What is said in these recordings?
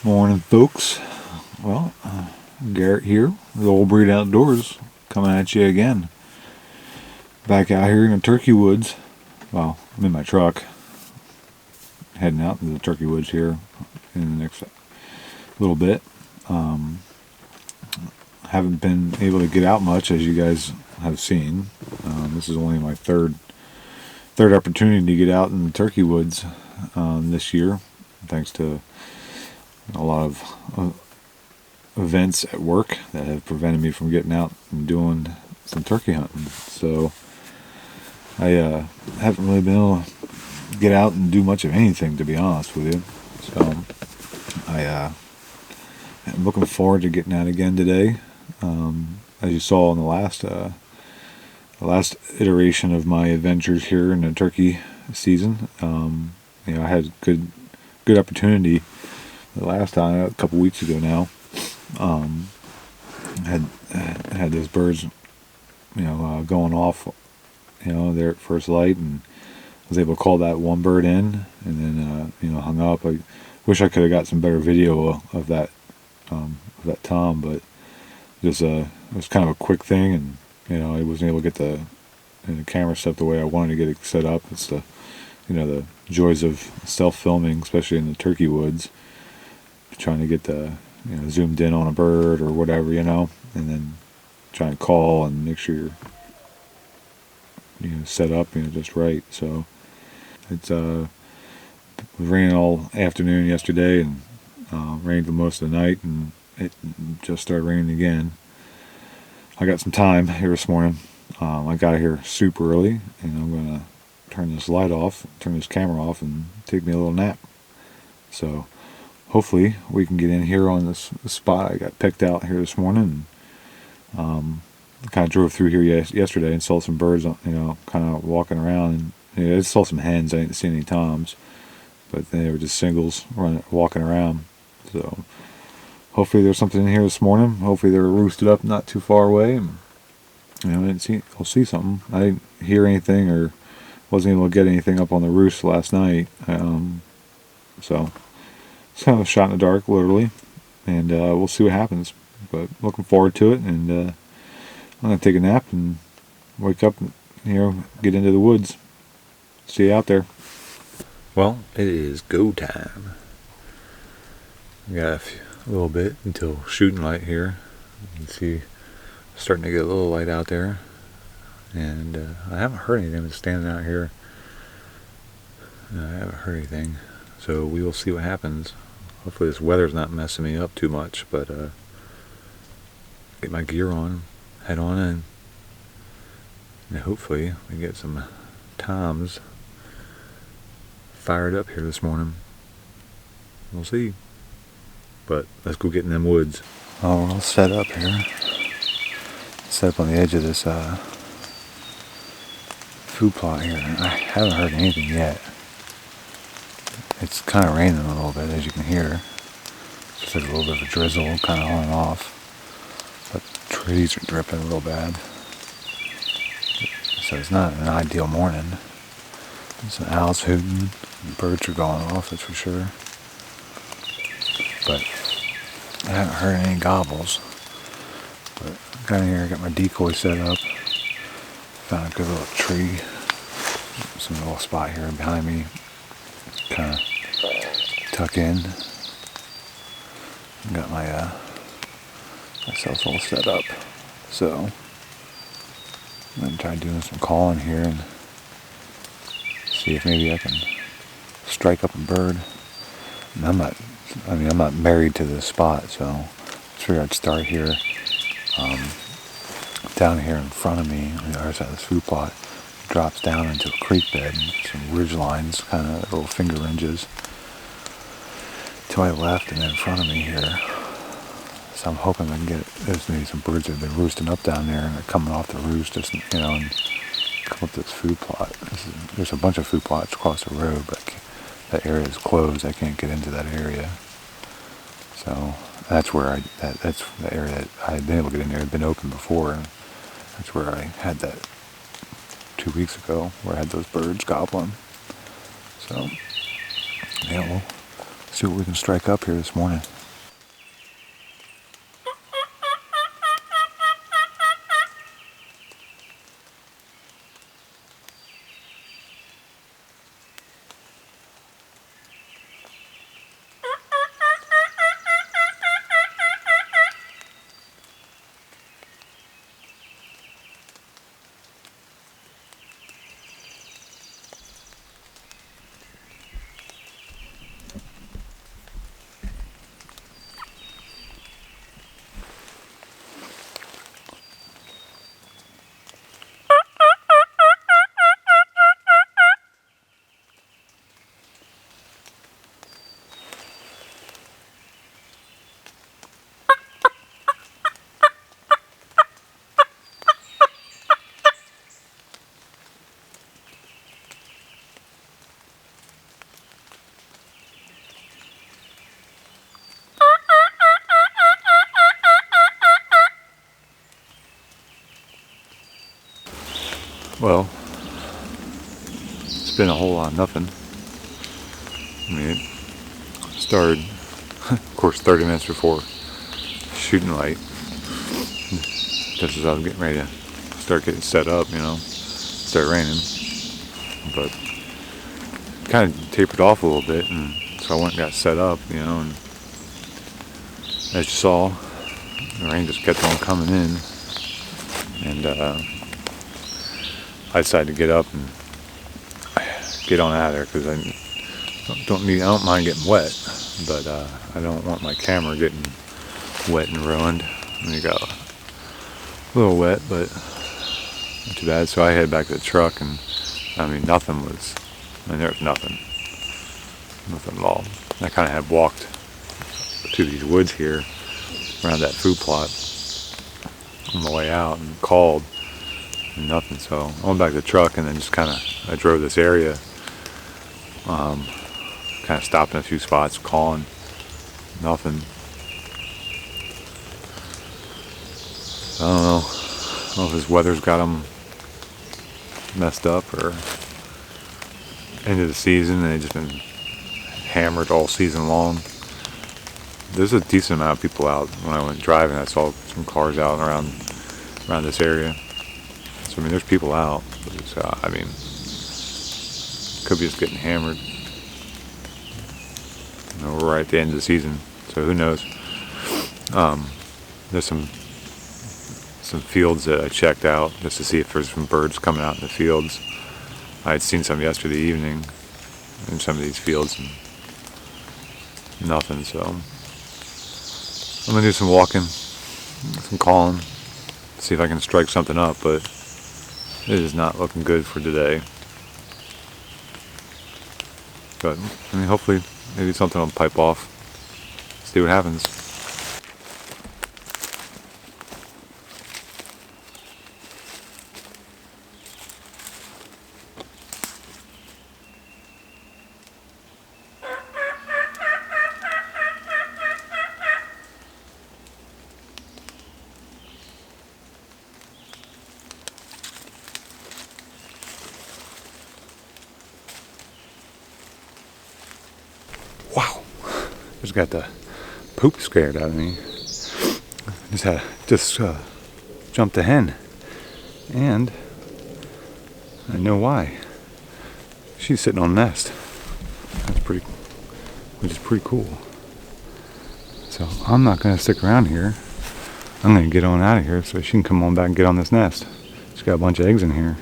Morning, folks. Well, Garrett here, the Old Breed Outdoors, coming at you again. Back out here in the turkey woods. Well, I'm in my truck, heading out into the turkey woods here in the next little bit. Haven't been able to get out much, as you guys have seen. This is only my third opportunity to get out in the turkey woods this year, thanks to a lot of events at work that have prevented me from getting out and doing some turkey hunting. So I haven't really been able to get out and do much of anything, to be honest with you. So I'm looking forward to getting out again today. As you saw in the last iteration of my adventures here in the turkey season, I had good opportunity the last time, a couple weeks ago now. Had those birds, going off, there at first light, and was able to call that one bird in, and then hung up. I wish I could have got some better video of that tom, but just it was kind of a quick thing, and I wasn't able to get the camera set the way I wanted to get it set up. It's the joys of self-filming, especially in the turkey woods, trying to get the zoomed in on a bird or whatever, and then trying to call and make sure you're set up just right. So it's raining all afternoon yesterday, and rained for most of the night, and it just started raining again. I got some time here this morning. I got here super early, and I'm gonna turn this camera off, and take me a little nap. So hopefully we can get in here on this spot I got picked out here this morning. And kind of drove through here yesterday and saw some birds, kind of walking around. And I saw some hens. I didn't see any toms, but they were just singles walking around. So hopefully there's something in here this morning. Hopefully they're roosted up not too far away. And, I'll see something. I didn't hear anything or wasn't able to get anything up on the roost last night. So it's kind of a shot in the dark, literally, and we'll see what happens. But looking forward to it, and I'm gonna take a nap and wake up, get into the woods. See you out there. Well, it is go time. We got a little bit until shooting light here. You can see starting to get a little light out there, and I haven't heard anything. I'm standing out here. I haven't heard anything, so we will see what happens. Hopefully this weather's not messing me up too much, but get my gear on, head on in, and hopefully we get some toms fired up here this morning. We'll see. But let's go get in them woods. Oh, we're all set up here. Set up on the edge of this food plot here. I haven't heard anything yet. It's kind of raining a little bit, as you can hear. Just a little bit of a drizzle, kind of on and off. But the trees are dripping a little bad. So it's not an ideal morning. There's some owls hooting. Birds are going off, that's for sure. But I haven't heard any gobbles. But I got in here, got my decoy set up. Found a good little tree. Some little spot here behind me. Kind of tuck in. Got my myself all set up. So I'm gonna try doing some calling here and see if maybe I can strike up a bird. And I'm not married to this spot, so I figured I'd start here. Down here in front of me, on the other side of this food plot, drops down into a creek bed, some ridge lines, kind of little finger ridges to my left, and then in front of me here. So I'm hoping I can get, there's maybe some birds that have been roosting up down there, and they're coming off the roost, just, and come up this food plot. There's a bunch of food plots across the road, but that area is closed. I can't get into that area. So that's where that's the area that I had been able to get in there. It had been open before, and that's where I had that 2 weeks ago, where I had those birds gobbling. So yeah, See what we can strike up here this morning. Well, it's been a whole lot of nothing. I mean, it started, of course, 30 minutes before shooting light. Just as I was getting ready to start getting set up, start raining. But kind of tapered off a little bit, and so I went and got set up, and as you saw, the rain just kept on coming in, and I decided to get up and get on out of there because I don't mind getting wet, but I don't want my camera getting wet and ruined. And it got a little wet, but not too bad. So I headed back to the truck, and there was nothing at all. I kind of had walked to these woods here around that food plot on the way out and called. Nothing, so I went back to the truck and then just I drove this area, kind of stopped in a few spots, calling, nothing. I don't know if this weather's got them messed up or end of the season and they've just been hammered all season long. There's a decent amount of people out. When I went driving, I saw some cars out around this area. So, there's people out, but it's, could be just getting hammered. We're right at the end of the season, so who knows. There's some fields that I checked out just to see if there's some birds coming out in the fields. I had seen some yesterday evening in some of these fields, and nothing, so I'm going to do some walking, some calling, see if I can strike something up, but it is not looking good for today. But, hopefully, maybe something will pipe off. See what happens. Wow, just got the poop scared out of me. Just jumped a hen, and I know why. She's sitting on a nest. Which is pretty cool. So I'm not gonna stick around here. I'm gonna get on out of here so she can come on back and get on this nest. She's got a bunch of eggs in here.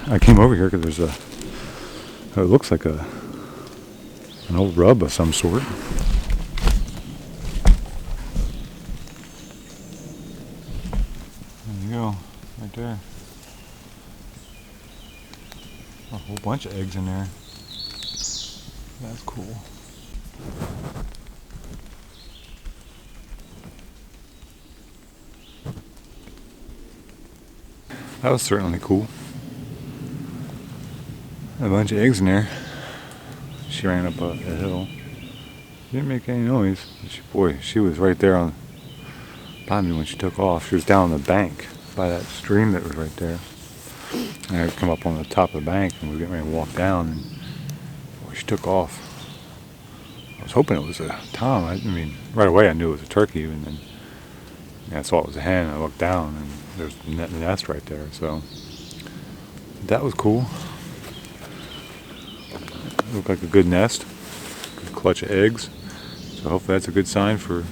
I came over here because there's it looks like an old rub of some sort. There you go, right there. A whole bunch of eggs in there. That's cool. That was certainly cool. A bunch of eggs in there. She ran up a hill. She didn't make any noise. She was right there by me when she took off. She was down on the bank by that stream that was right there. And I had come up on the top of the bank and we were getting ready to walk down, and she took off. I was hoping it was a tom. I mean, right away I knew it was a turkey, and then I saw it was a hen. I looked down, and there's the nest right there. So that was cool. It looked like a good nest, good clutch of eggs. So hopefully that's a good sign for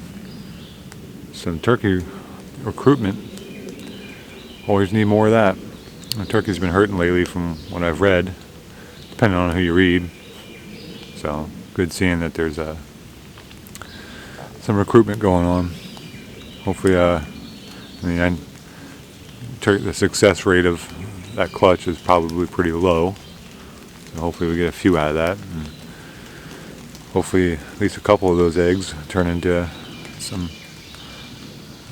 some turkey recruitment. Always need more of that. The turkey's been hurting lately from what I've read, depending on who you read. So good seeing that there's some recruitment going on. Hopefully, the success rate of that clutch is probably pretty low. So hopefully we get a few out of that. And hopefully at least a couple of those eggs turn into some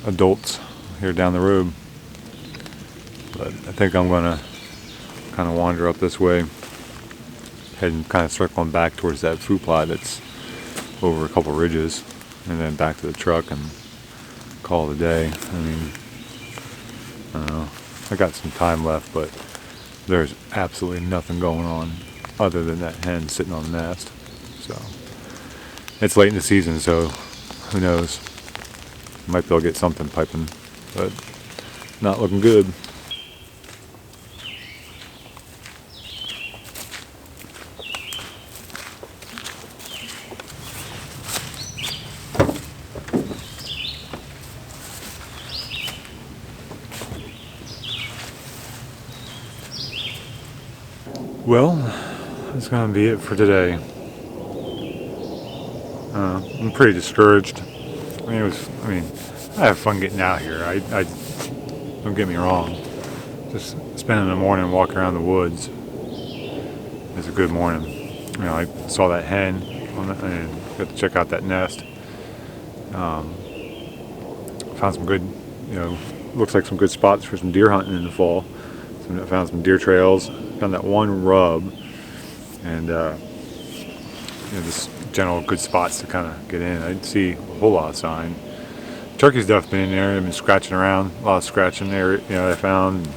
adults here down the road. But I think I'm going to kind of wander up this way, heading kind of circling back towards that fruit plot that's over a couple ridges, and then back to the truck and call it a day. I mean, I don't know. I got some time left, but there's absolutely nothing going on other than that hen sitting on the nest. So it's late in the season, so who knows? Might be able to get something piping, but not looking good. Well, that's going to be it for today. I'm pretty discouraged. I have fun getting out here. I don't get me wrong. Just spending the morning walking around the woods is a good morning. I saw that hen and got to check out that nest. Found some good, looks like some good spots for some deer hunting in the fall. I found some deer trails. Found that one rub, and just general good spots to kind of get in. I didn't see a whole lot of sign. Turkey's definitely been in there. They've been scratching around, a lot of scratching there. I found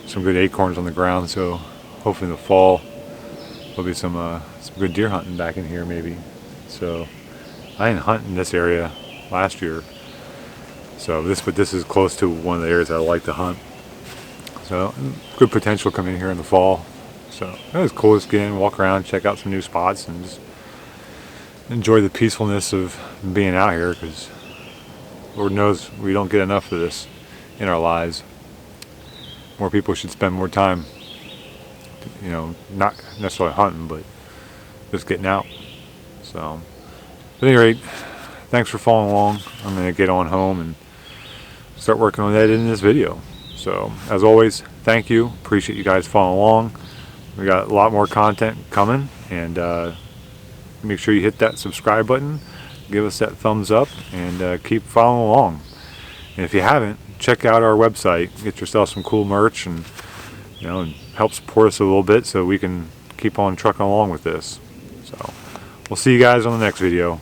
some good acorns on the ground. So hopefully in the fall there'll be some good deer hunting back in here maybe. So I didn't hunt in this area last year. So this is close to one of the areas I like to hunt. So good potential coming in here in the fall. So it was cool to get in, walk around, check out some new spots, and just enjoy the peacefulness of being out here, because Lord knows we don't get enough of this in our lives. More people should spend more time, not necessarily hunting, but just getting out. So at any rate, thanks for following along. I'm going to get on home and start working on editing this video. So, as always, thank you. Appreciate you guys following along. We got a lot more content coming, and make sure you hit that subscribe button, give us that thumbs up, and keep following along. And if you haven't, check out our website. Get yourself some cool merch, and and help support us a little bit so we can keep on trucking along with this. So, we'll see you guys on the next video.